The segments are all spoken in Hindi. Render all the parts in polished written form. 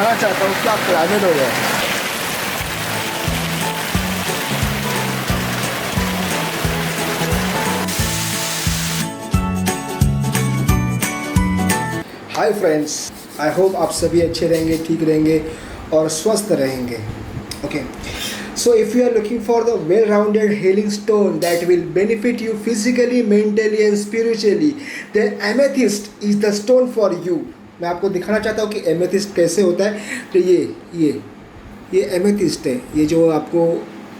दिखाना चाहता हूँ क्या क्लाइमेट हो गया है। हाय फ्रेंड्स, आई होप आप सभी अच्छे रहेंगे, ठीक रहेंगे और स्वस्थ रहेंगे। Okay, so if you are looking for the well-rounded healing stone that will benefit you physically, mentally and spiritually, then amethyst is the stone for you। मैं आपको दिखाना चाहता हूँ कि एमेथिस्ट कैसे होता है। तो ये एमेथिस्ट है। ये जो आपको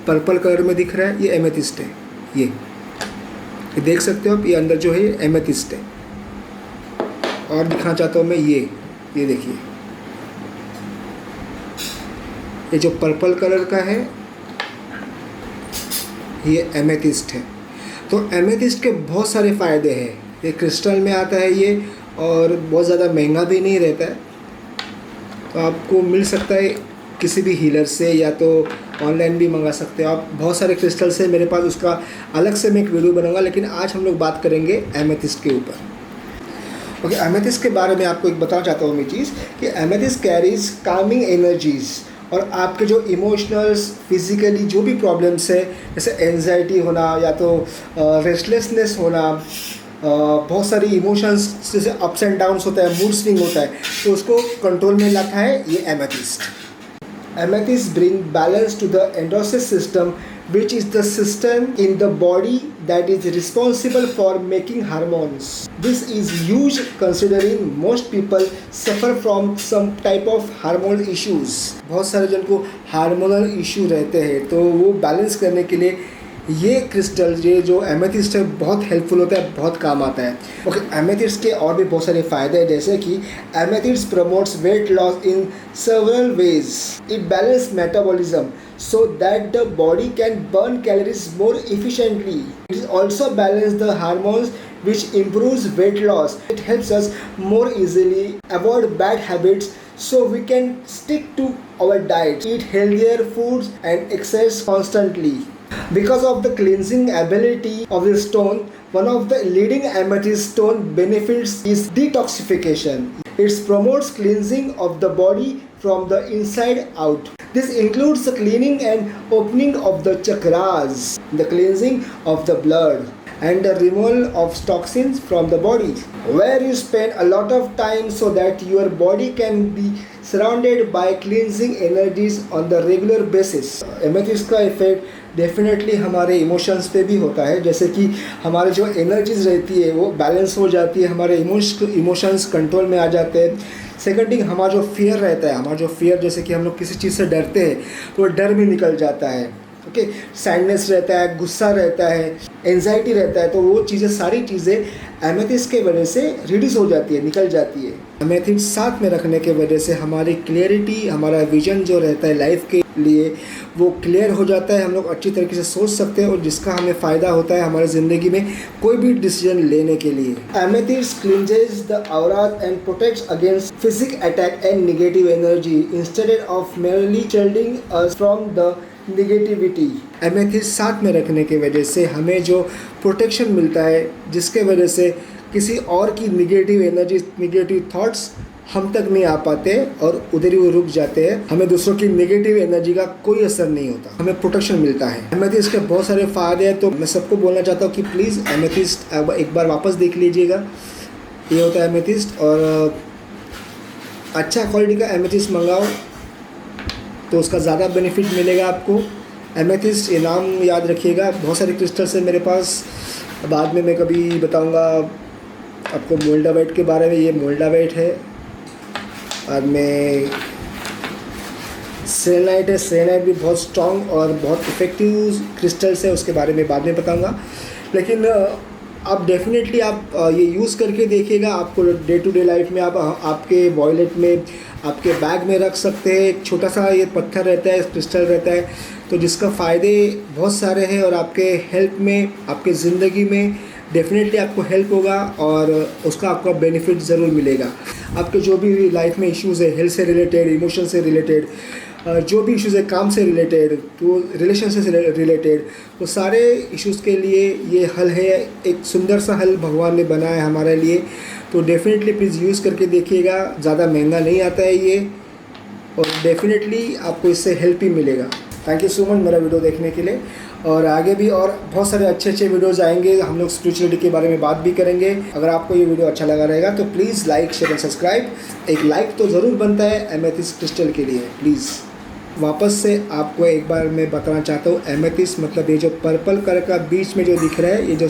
पर्पल कलर में दिख रहा है ये एमेथिस्ट है। ये देख सकते हो आप, ये अंदर जो है एमेथिस्ट है। और दिखाना चाहता हूँ मैं ये देखिए, ये जो पर्पल कलर का है ये एमेथिस्ट है। तो एमेथिस्ट के बहुत सारे फ़ायदे हैं। ये क्रिस्टल में आता है ये, और बहुत ज़्यादा महंगा भी नहीं रहता है। तो आपको मिल सकता है किसी भी हीलर से, या तो ऑनलाइन भी मंगा सकते हो आप। बहुत सारे क्रिस्टल से मेरे पास, उसका अलग से मैं एक वीडियो बनाऊंगा, लेकिन आज हम लोग बात करेंगे एमेथिस्ट के ऊपर। ओके, एमेथिस्ट के बारे में आपको एक बताना चाहता हूँ मैं चीज़ कि एमेथिस्ट कैरीज कामिंग एनर्जीज़, और आपके जो इमोशनल्स, फिज़िकली जो भी प्रॉब्लम्स है, जैसे एंजाइटी होना या तो रेस्टलेसनेस होना, बहुत सारी इमोशंस जैसे अप्स एंड डाउन्स होता है, मूड स्विंग होता है, तो उसको कंट्रोल में लाता है ये amethyst. Amethyst bring balance to the endocyte system, which is the system in the body that is responsible for making hormones. This is huge considering most people suffer from some type of hormonal issues. बहुत सारे जन को हार्मोनल इशू रहते हैं, तो वो बैलेंस करने के लिए ये क्रिस्टल, ये जो एमेथिस्ट है, बहुत हेल्पफुल होता है, बहुत काम आता है। ओके, एमेथिस्ट के और भी बहुत सारे फ़ायदे हैं, जैसे कि amethyst promotes weight loss in several ways. It balances metabolism so that the body can burn calories more efficiently. It also balances the hormones, which improves weight loss. It helps us more easily avoid bad habits so we can stick to our diet, eat healthier foods and exercise constantly. Because of the cleansing ability of the stone, one of the leading amethyst stone benefits is detoxification. It promotes cleansing of the body from the inside out. This includes the cleaning and opening of the chakras, the cleansing of the blood, and the removal of toxins from the body, where you spend a lot of time so that your body can be surrounded by cleansing energies on the regular basis. Amethyst का इफेक्ट डेफिनेटली हमारे इमोशंस पे भी होता है, जैसे कि हमारे जो एनर्जीज रहती है वो बैलेंस हो जाती है, हमारे इमोशंस कंट्रोल में आ जाते हैं। सेकंड थिंग, हमारा जो फियर रहता है, हमारा जो फियर, जैसे कि हम लोग किसी चीज़ से डरते हैं तो वो डर भी निकल जाता है। ओके, सैडनेस रहता है, गुस्सा रहता है, एंजाइटी रहता है, तो वो चीज़ें, सारी चीज़ें एमेथिस्ट के वजह से रिड्यूस हो जाती है, निकल जाती है। एमेथिस्ट साथ में रखने के वजह से हमारी क्लियरिटी, हमारा विजन जो रहता है लाइफ के लिए, वो क्लियर हो जाता है। हम लोग अच्छी तरीके से सोच सकते हैं, और जिसका हमें फ़ायदा होता है हमारी ज़िंदगी में कोई भी डिसीजन लेने के लिए। Amethyst cleanses the aura and protects against physic attack and negative energy instead of merely shielding us from the negativity. Amethyst साथ में रखने की वजह से हमें जो प्रोटेक्शन मिलता है, जिसके वजह से किसी और की निगेटिव एनर्जी, निगेटिव थॉट्स हम तक नहीं आ पाते और उधर ही वो रुक जाते हैं। हमें दूसरों की नेगेटिव एनर्जी का कोई असर नहीं होता, हमें प्रोटेक्शन मिलता है। एमेथिस्ट के बहुत सारे फ़ायदे हैं, तो मैं सबको बोलना चाहता हूँ कि प्लीज़ एमेथिस्ट एक बार वापस देख लीजिएगा। ये होता है एमेथिस्ट, और अच्छा क्वालिटी का एमेथिस्ट मंगाओ तो उसका ज़्यादा बेनिफिट मिलेगा आपको। एमेथिस्ट, ये नाम याद रखिएगा। बहुत सारे क्रिस्टल्स हैं मेरे पास, बाद में मैं कभी बताऊंगा आपको मोल्डावाइट के बारे में। ये मोल्डावाइट है, बाद में सेलेनाइट है। सेलेनाइट भी बहुत स्ट्रॉन्ग और बहुत इफ़ेक्टिव क्रिस्टल्स है, उसके बारे में बाद में बताऊंगा। लेकिन आप डेफिनेटली आप ये यूज़ करके देखिएगा। आपको डे टू डे लाइफ में आप आपके वॉलेट में, आपके बैग में रख सकते हैं। एक छोटा सा ये पत्थर रहता है, क्रिस्टल रहता है, तो जिसका फ़ायदे बहुत सारे हैं, और आपके हेल्प में, आपके ज़िंदगी में डेफिनेटली आपको हेल्प होगा, और उसका आपको बेनिफिट ज़रूर मिलेगा। आपके जो भी लाइफ में इश्यूज़ है, हेल्थ से रिलेटेड, इमोशन से रिलेटेड, जो भी इश्यूज़ है, काम से रिलेटेड, तो रिलेशन से रिलेटेड, तो सारे इश्यूज़ के लिए ये हल है। एक सुंदर सा हल भगवान ने बनाया है हमारे लिए, तो डेफिनेटली प्लीज़ यूज़ करके देखिएगा। ज़्यादा महंगा नहीं आता है ये, और डेफिनेटली आपको इससे हेल्प ही मिलेगा। थैंक यू सो मच मेरा वीडियो देखने के लिए, और आगे भी और बहुत सारे अच्छे अच्छे वीडियोज़ आएंगे, हम लोग स्पिरिचुअलिटी के बारे में बात भी करेंगे। अगर आपको ये वीडियो अच्छा लगा रहेगा तो please like share and subscribe. एक लाइक तो ज़रूर बनता है एमेथिस्ट क्रिस्टल के लिए, प्लीज़। वापस से आपको एक बार मैं बताना चाहता हूँ, एमेथिस्ट मतलब ये जो पर्पल कलर का बीच में जो दिख रहा है, ये जो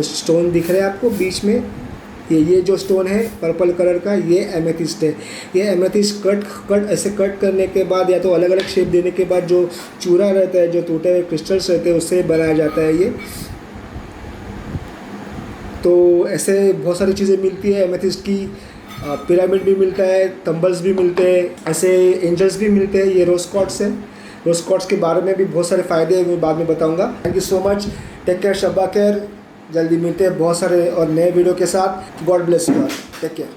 स्टोन दिख रहा है आपको बीच में, ये जो स्टोन है पर्पल कलर का, ये एमेथिस्ट है। ये एमेथिस्ट कट ऐसे कट करने के बाद या तो अलग अलग शेप देने के बाद जो चूरा रहता है, जो टूटे हुए क्रिस्टल्स रहते हैं, उससे बनाया जाता है ये। तो ऐसे बहुत सारी चीज़ें मिलती है एमेथिस्ट की। पिरामिड भी मिलता है, टम्बल्स भी मिलते हैं, ऐसे एंजल्स भी मिलते हैं। ये रोज क्वार्ट्ज है। रोज क्वार्ट्ज के बारे में भी बहुत सारे फ़ायदे मैं बाद में बताऊंगा। Thank you so much, take care, शब्बा केयर। जल्दी मिलते हैं बहुत सारे और नए वीडियो के साथ। God bless you all, take care.